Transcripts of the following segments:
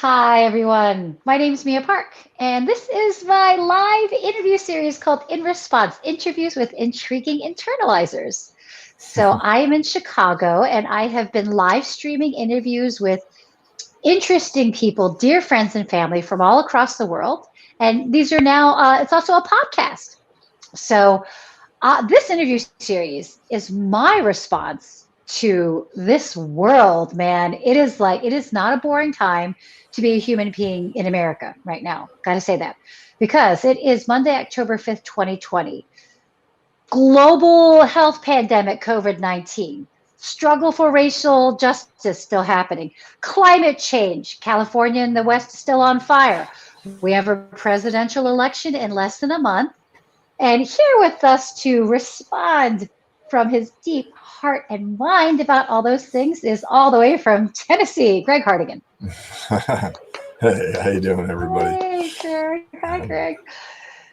Hi, everyone. My name is Mia Park, and this is my live interview series called In Response Interviews with Intriguing Internalizers. So, I am in Chicago, and I have been live streaming interviews with interesting people, dear friends and family from all across the world. And these are now, it's also a podcast. So, this interview series is my response to this world, man. It is not a boring time to be a human being in America right now. Got to say that because it is Monday, October 5th, 2020. Global health pandemic, COVID-19. Struggle for racial justice still happening. Climate change. California and the West is still on fire. We have a presidential election in less than a month. And here with us to respond from his deep heart and mind about all those things is all the way from Tennessee, Greg Hardigan. Hey, how you doing, everybody? Hey, Greg. Hi, Greg.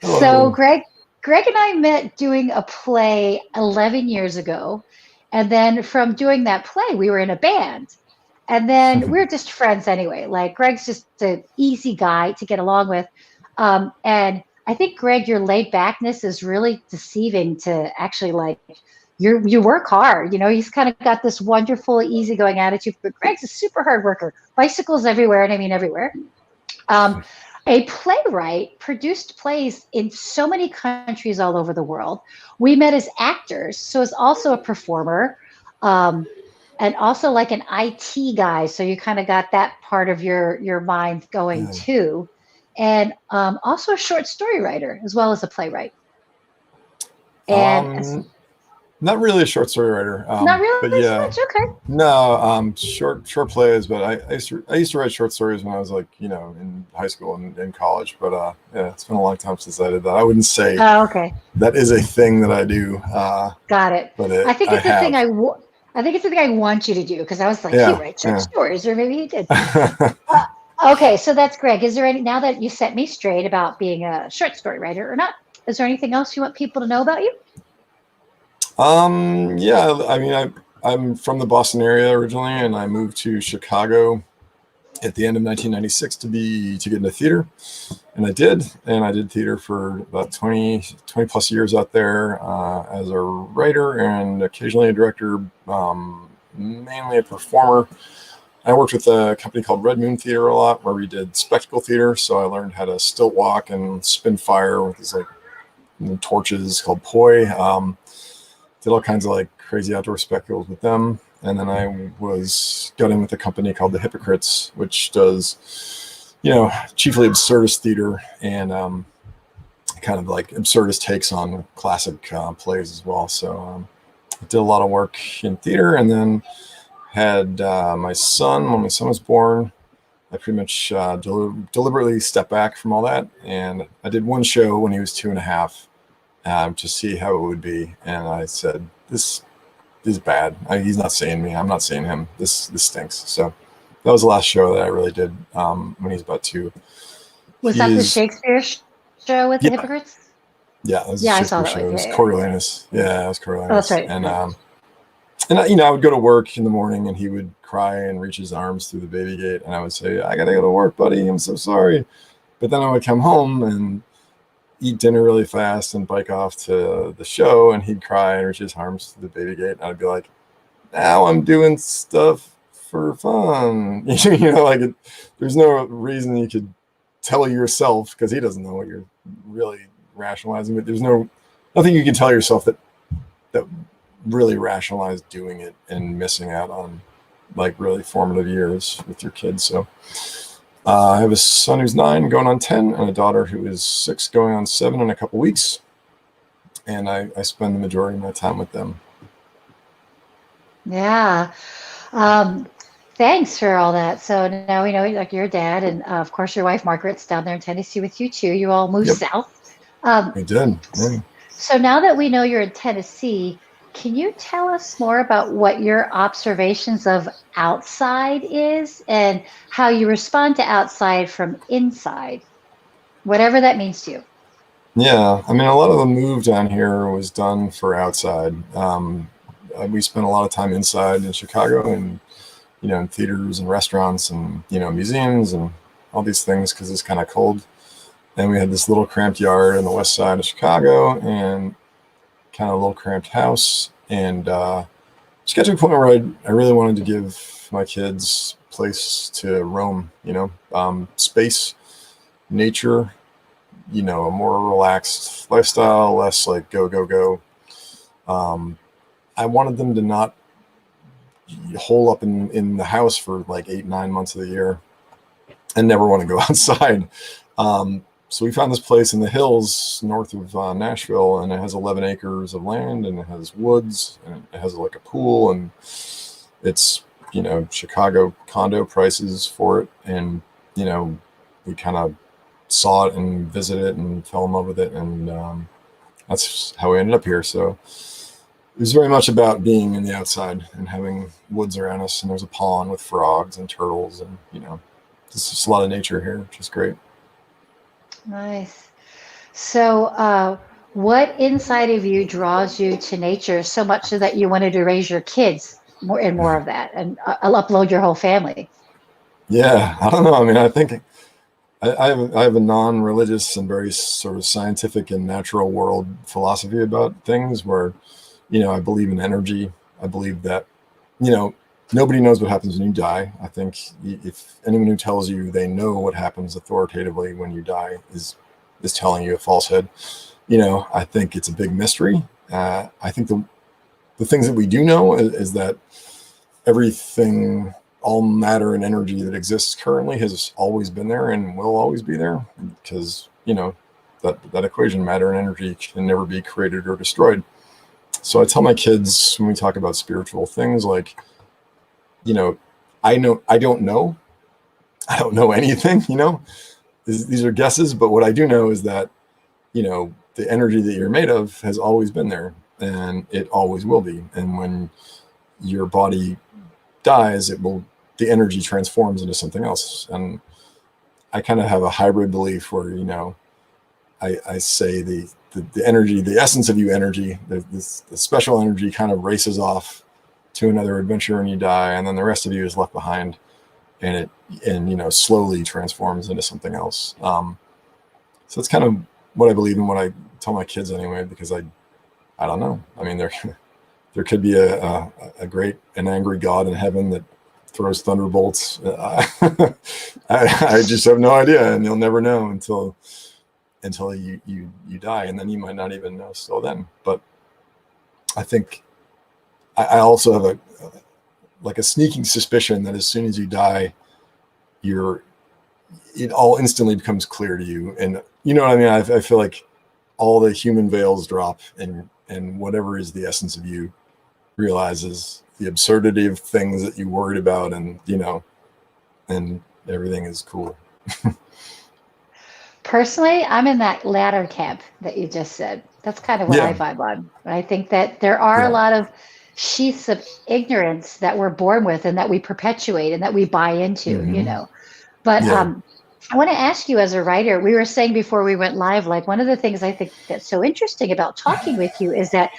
Hello. So Greg and I met doing a play 11 years ago. And then from doing that play, we were in a band. And then we're just friends anyway. Like Greg's just an easy guy to get along with. And I think, Greg, your laid backness is really deceiving to actually like you work hard. You know, he's kind of got this wonderful, easygoing attitude, but Greg's a super hard worker. Bicycles everywhere, and I mean everywhere. A playwright, produced plays in so many countries all over the world. We met as actors, so is also a performer, and also like an IT guy. So you kind of got that part of your mind going too. And also a short story writer as well as a playwright. And not really a short story writer. not really but yeah, much. Okay. No, short plays. But I used to write short stories when I was like, in high school and in college. But yeah, it's been a long time since I did that. I wouldn't say okay. that is a thing that I do. Got it. But I think it's the thing I think it's the thing I want you to do because I was like, he writes short stories, or maybe he did. Okay, so that's Greg. Is there any, now that you set me straight about being a short story writer or not, is there anything else you want people to know about you? Yeah, I mean, I'm from the Boston area originally, and I moved to Chicago at the end of 1996 to get into theater. And I did theater for about 20 plus years out there as a writer and occasionally a director, mainly a performer. I worked with a company called Red Moon Theater a lot, where we did spectacle theater. So I learned how to stilt walk and spin fire with these torches called poi. Did all kinds of crazy outdoor spectacles with them. And then I got in with a company called The Hypocrites, which does, chiefly absurdist theater and kind of like absurdist takes on classic plays as well. So I did a lot of work in theater, and then had my son. When my son was born, I pretty much deliberately stepped back from all that. And I did one show when he was 2.5 to see how it would be. And I said, this is bad. He's not seeing me. I'm not seeing him. This stinks. So that was the last show that I really did when he was about 2. Was that the Shakespeare show with the Hypocrites? Yeah, it was a Shakespeare show. It was Coriolanus. Yeah, it was Coriolanus. Oh, that's right. And I would go to work in the morning, and he would cry and reach his arms through the baby gate, and I would say, I gotta go to work, buddy. I'm so sorry. But then I would come home and eat dinner really fast and bike off to the show, and he'd cry and reach his arms through the baby gate, and I'd be like, now I'm doing stuff for fun. There's no reason you could tell yourself, because he doesn't know what you're really rationalizing, but there's nothing you can tell yourself that really rationalize doing it and missing out on really formative years with your kids. So I have a son who's 9 going on 10 and a daughter who is 6 going on 7 in a couple weeks. And I spend the majority of my time with them. Yeah. Thanks for all that. So now we know you're a dad, and of course your wife Margaret's down there in Tennessee with you too. You all moved south. We did. Yeah. So now that we know you're in Tennessee, can you tell us more about what your observations of outside is and how you respond to outside from inside, whatever that means to you? Yeah, I mean, a lot of the move down here was done for outside. We spent a lot of time inside in Chicago, and in theaters and restaurants and, museums and all these things because it's kind of cold. And we had this little cramped yard on the west side of Chicago and kind of a little cramped house. And just got to a point where I really wanted to give my kids a place to roam, space, nature, a more relaxed lifestyle, less like go, go, go. I wanted them to not hole up in the house for like 8-9 months of the year and never want to go outside. So we found this place in the hills north of Nashville, and it has 11 acres of land, and it has woods, and it has like a pool, and it's, Chicago condo prices for it. And, we kind of saw it and visited it and fell in love with it. And that's how we ended up here. So it was very much about being in the outside and having woods around us. And there's a pond with frogs and turtles, and, there's just a lot of nature here, which is great. Nice. So, what inside of you draws you to nature so much so that you wanted to raise your kids more and more of that, and upload your whole family? Yeah, I don't know. I mean, I think I have a non-religious and very sort of scientific and natural world philosophy about things where, I believe in energy. I believe that, nobody knows what happens when you die. I think if anyone who tells you they know what happens authoritatively when you die is telling you a falsehood. I think it's a big mystery. I think the things that we do know is that everything, all matter and energy that exists currently has always been there and will always be there, because, that equation, matter and energy, can never be created or destroyed. So I tell my kids when we talk about spiritual things, like, I don't know anything, these are guesses, but what I do know is that, the energy that you're made of has always been there, and it always will be. And when your body dies, the energy transforms into something else. And I kind of have a hybrid belief where, I say the energy, the essence of you energy, the special energy kind of races off to another adventure when you die, and then the rest of you is left behind, and it slowly transforms into something else. So it's kind of what I believe in, what I tell my kids anyway, because I don't know. I mean, there could be a great and angry God in heaven that throws thunderbolts. I just have no idea, and you'll never know until you die, and then you might not even know still then. But I think I also have a sneaking suspicion that as soon as you die, it all instantly becomes clear to you. And you know what I mean? I feel like all the human veils drop, and whatever is the essence of you realizes the absurdity of things that you worried about, and, and everything is cool. Personally, I'm in that latter camp that you just said. That's kind of what I vibe on. I think that there are a lot of sheaths of ignorance that we're born with and that we perpetuate and that we buy into, But I want to ask you, as a writer, we were saying before we went live, like, one of the things I think that's so interesting about talking with you is that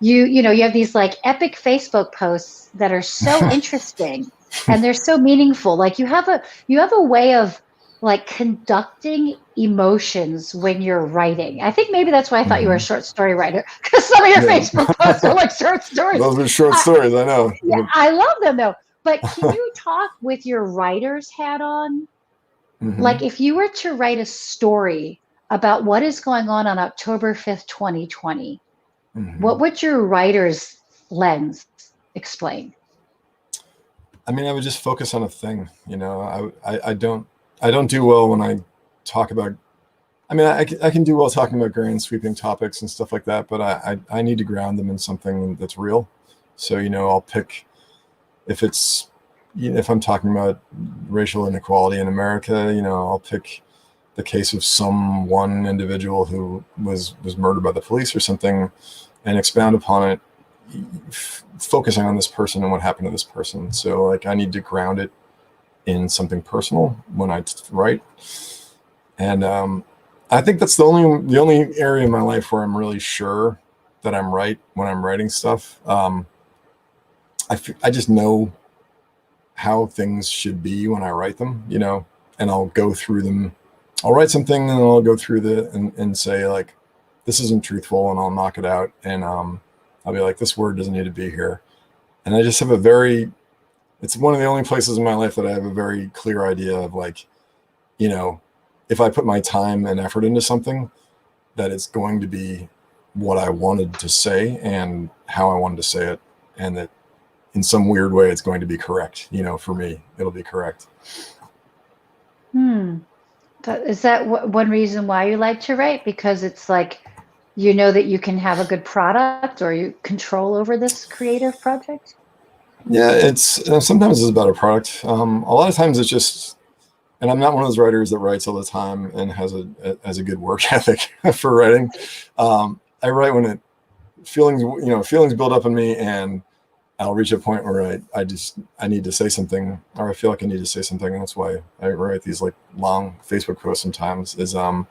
you have these like epic Facebook posts that are so interesting and they're so meaningful. Like you have a way of like conducting emotions when you're writing. I think maybe that's why I thought you were a short story writer, because some of your Facebook posts are like short stories. Those are short stories, I know. Yeah, I love them though. But can you talk with your writer's hat on? Like if you were to write a story about what is going on October 5th, 2020, what would your writer's lens explain? I mean, I would just focus on a thing, I don't do well when I talk about, I can do well talking about grand sweeping topics and stuff like that, but I need to ground them in something that's real. So, I'll pick, if I'm talking about racial inequality in America, I'll pick the case of one individual who was murdered by the police or something, and expound upon it, focusing on this person and what happened to this person. So like, I need to ground it in something personal when I write. And I think that's the only area in my life where I'm really sure that I'm right when I'm writing stuff. I just know how things should be when I write them, and I'll go through them. I'll write something and I'll go through and say like, this isn't truthful, and I'll knock it out. And I'll be like, this word doesn't need to be here. And I just have it's one of the only places in my life that I have a very clear idea of like, if I put my time and effort into something, that it's going to be what I wanted to say and how I wanted to say it. And that in some weird way, it's going to be correct. For me, it'll be correct. Is that one reason why you like to write? Because it's like, that you can have a good product, or you control over this creative project? Yeah, it's sometimes it's about a product. A lot of times it's just, and I'm not one of those writers that writes all the time and has a good work ethic for writing. I write when feelings build up in me, and I'll reach a point where I need to say something, or I feel like I need to say something. And that's why I write these like long Facebook posts sometimes. Is a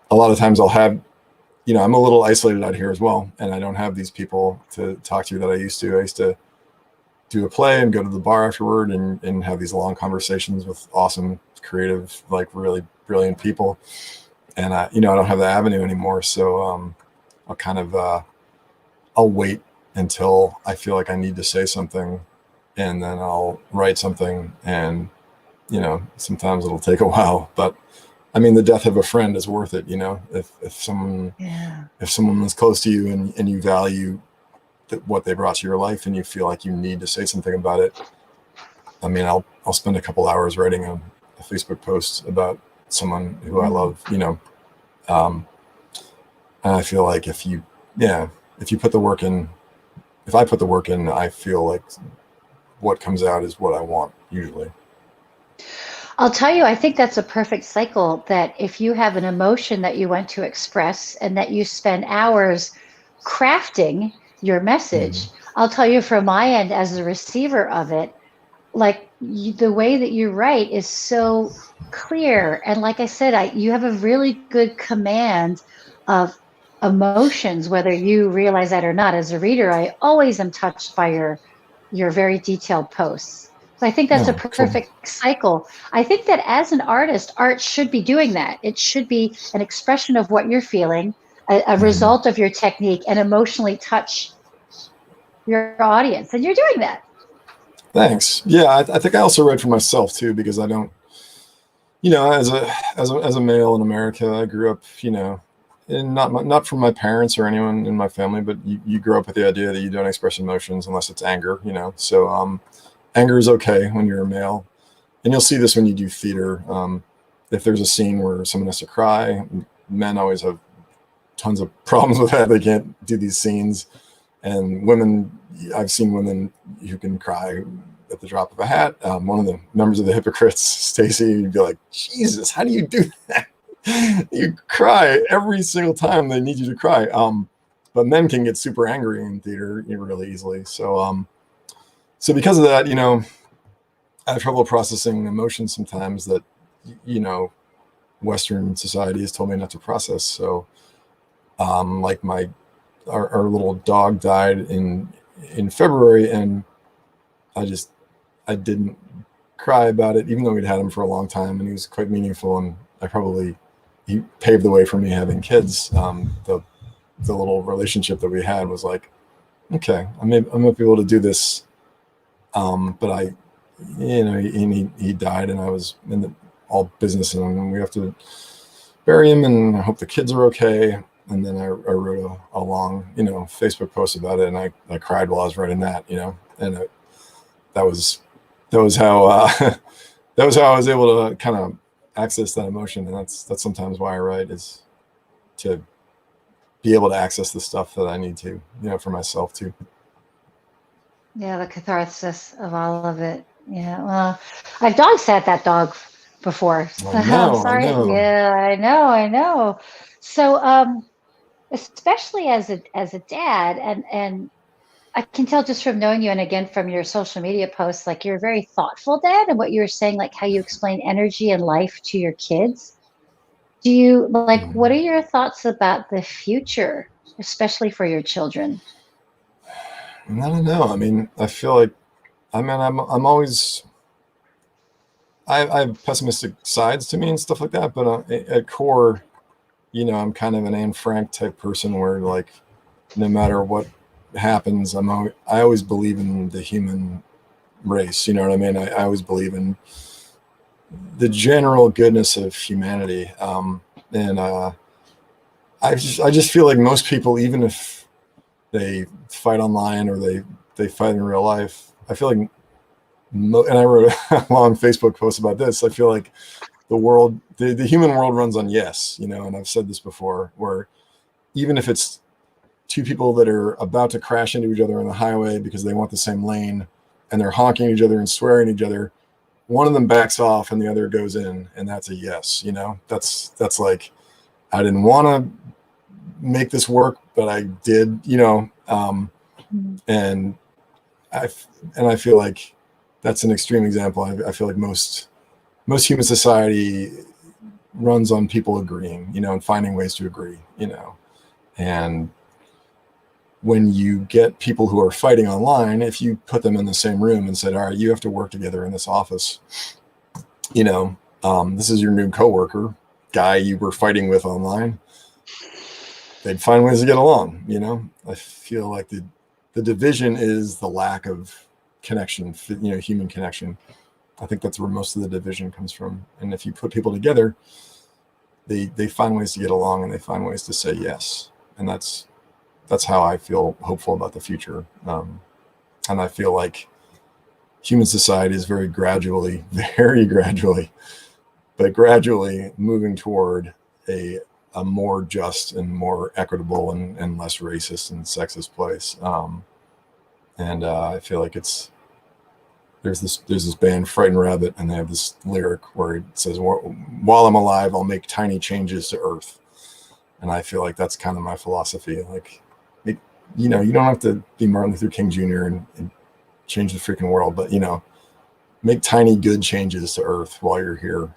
lot of times I'll have, I'm a little isolated out here as well, and I don't have these people to talk to that I used to. I used to do a play and go to the bar afterward and have these long conversations with awesome, creative, like really brilliant people. And I don't have that avenue anymore. So I'll kind of I'll wait until I feel like I need to say something, and then I'll write something. And sometimes it'll take a while, but I mean, the death of a friend is worth it. If someone is close to you and you value what they brought to your life, and you feel like you need to say something about it. I mean, I'll spend a couple hours writing a Facebook post about someone who I love, and I feel like if you put the work in, if I put the work in, I feel like what comes out is what I want usually. I'll tell you, I think that's a perfect cycle, that if you have an emotion that you want to express and that you spend hours crafting your message, I'll tell you from my end as a receiver of it, like the way that you write is so clear. And like I said, you have a really good command of emotions, whether you realize that or not. As a reader, I always am touched by your very detailed posts. So I think that's a perfect cycle. I think that as an artist, art should be doing that. It should be an expression of what you're feeling, a result of your technique, and emotionally touch your audience. And you're doing that. Thanks. Yeah, I think I also write for myself too, because I don't, as a male in America, I grew up, and not from my parents or anyone in my family, but you grow up with the idea that you don't express emotions unless it's anger, So anger is okay when you're a male, and you'll see this when you do theater. If there's a scene where someone has to cry, men always have tons of problems with that. They can't do these scenes. And women, I've seen women who can cry at the drop of a hat. One of the members of the Hypocrites, Stacy, you'd be like, Jesus, how do you do that? You cry every single time they need you to cry. But men can get super angry in theater really easily. So because of that, I have trouble processing emotions sometimes that, Western society has told me not to process. So like our little dog died in February, and I didn't cry about it, even though we'd had him for a long time and he was quite meaningful. And he paved the way for me having kids. The little relationship that we had was like, okay, I'm gonna be able to do this. But he died, and I was in all business, and we have to bury him, and I hope the kids are okay. And then I wrote a long, Facebook post about it, and I cried while I was writing that, and that was how that was how I was able to kind of access that emotion. And that's sometimes why I write, is to be able to access the stuff that I need to, for myself too. Yeah, the catharsis of all of it. Yeah, well, I've dog sat that dog before. So I'm sorry. Yeah, I know. So, especially as a dad, and I can tell just from knowing you, and again from your social media posts, like you're a very thoughtful dad, and what you were saying, like how you explain energy and life to your kids. Do you what are your thoughts about the future, especially for your children? I don't know. I mean, I feel like I mean, I'm always, I have pessimistic sides to me and stuff like that, but at core, I'm kind of an Anne Frank type person where like, no matter what happens, I always believe in the human race. You know what I mean? I always believe in the general goodness of humanity. And I just feel like most people, even if they fight online or they fight in real life, I feel like, and I wrote a long Facebook post about this. I feel like the human world runs on yes, and I've said this before, where even if it's two people that are about to crash into each other on the highway because they want the same lane and they're honking at each other and swearing at each other, one of them backs off and the other goes in, and that's a yes. That's like, I didn't want to make this work, but I did, and I feel like that's an extreme example. I feel like most human society runs on people agreeing, and finding ways to agree, and when you get people who are fighting online, if you put them in the same room and said, all right, you have to work together in this office, this is your new coworker guy you were fighting with online, they'd find ways to get along. I feel like the division is the lack of connection, human connection. I think that's where most of the division comes from. And if you put people together, they find ways to get along and they find ways to say yes. And that's how I feel hopeful about the future. And I feel like human society is very gradually, but gradually moving toward a more just and more equitable and less racist and sexist place. And I feel like there's this band Frightened Rabbit, and they have this lyric where it says, while I'm alive, I'll make tiny changes to Earth. And I feel like that's kind of my philosophy. Like, you don't have to be Martin Luther King Jr. and change the freaking world, but, make tiny good changes to Earth while you're here.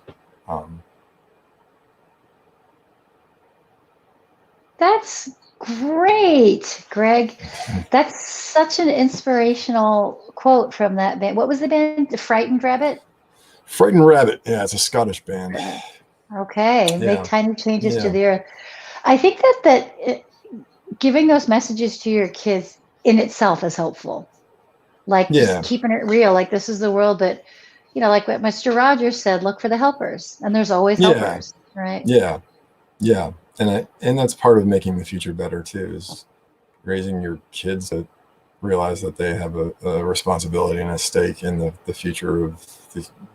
That's great, Greg. That's such an inspirational quote from that band. What was the band? The Frightened Rabbit? Frightened Rabbit. Yeah, it's a Scottish band. Okay. Yeah. Make tiny changes to the earth. I think that giving those messages to your kids in itself is hopeful. Like just keeping it real. Like, this is the world that, like what Mr. Rogers said, look for the helpers, and there's always helpers, right? Yeah. And that's part of making the future better too, is raising your kids to realize that they have a responsibility and a stake in the future of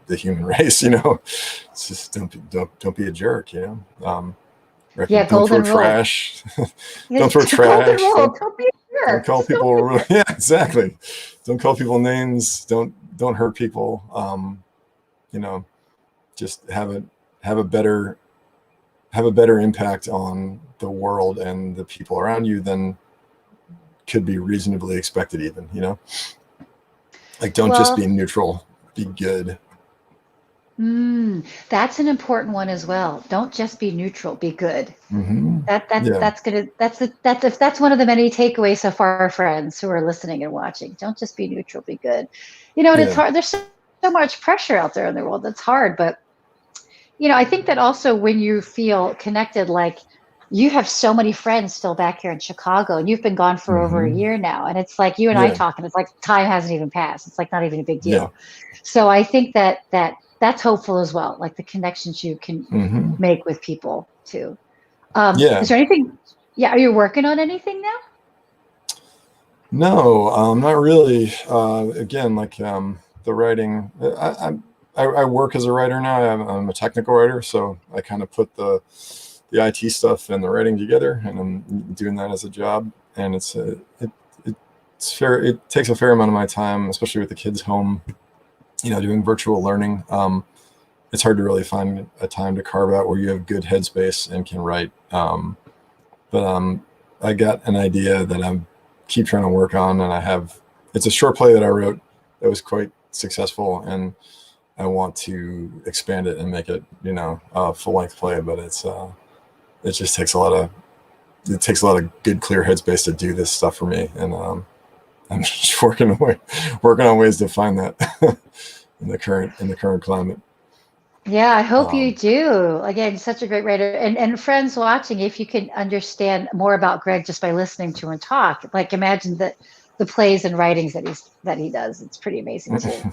the human race. It's just don't be a jerk. Don't throw trash. Don't throw trash. Don't be a jerk. Don't call people. Yeah, exactly. Don't call people names. Don't hurt people. Just have a better impact on the world and the people around you than could be reasonably expected, even. Like, don't just be neutral, be good. That's an important one as well. Don't just be neutral, be good. Mm-hmm. That's one of the many takeaways so far, friends who are listening and watching. Don't just be neutral, be good. It's hard. There's so much pressure out there in the world. That's hard, but I think that also when you feel connected, like you have so many friends still back here in Chicago, and you've been gone for over a year now, and it's like you and I talking, it's like time hasn't even passed. It's like not even a big deal. So I think that's hopeful as well, like the connections you can make with people too. Is there anything? Yeah, are you working on anything now? No, not really. Again, like the writing, I work as a writer now. I'm a technical writer, so I kind of put the IT stuff and the writing together, and I'm doing that as a job. And it's fair. It takes a fair amount of my time, especially with the kids home. Doing virtual learning. It's hard to really find a time to carve out where you have good headspace and can write. But I got an idea that I keep trying to work on, and it's a short play that I wrote that was quite successful, and I want to expand it and make it, a full-length play. But it just takes a lot of good, clear headspace to do this stuff for me, and I'm just working on ways to find that in the current climate. Yeah, I hope you do. Again, such a great writer. And friends watching, if you can understand more about Greg just by listening to him talk, like imagine the plays and writings that he does. It's pretty amazing too.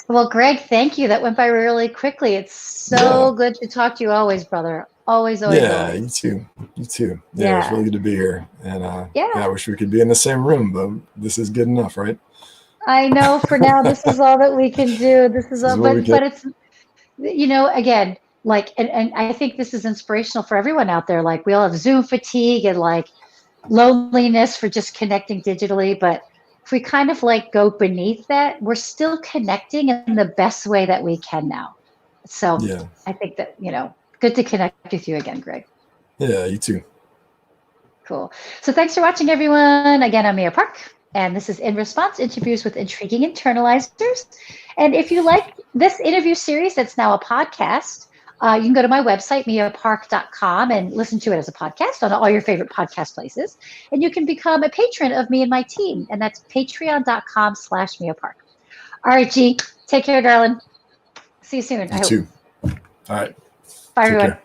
Well, Greg, thank you. That went by really quickly. It's so good to talk to you always, brother. Always, always, always. You too. You too. Yeah. It was really good to be here. And yeah, I wish we could be in the same room, but this is good enough, right? I know for now this is all that we can do. This is all, but it's, again, like, and I think this is inspirational for everyone out there. Like we all have Zoom fatigue and like loneliness for just connecting digitally, but if we kind of like go beneath that, we're still connecting in the best way that we can now. So I think that, good to connect with you again, Greg. Yeah, you too. Cool. So thanks for watching, everyone. Again, I'm Mia Park, and this is In Response, Interviews with Intriguing Internalizers. And if you like this interview series that's now a podcast, you can go to my website, miapark.com, and listen to it as a podcast on all your favorite podcast places. And you can become a patron of me and my team, and that's patreon.com/miapark. All right, G, take care, darling. See you soon. You too. All right. Bye, everyone.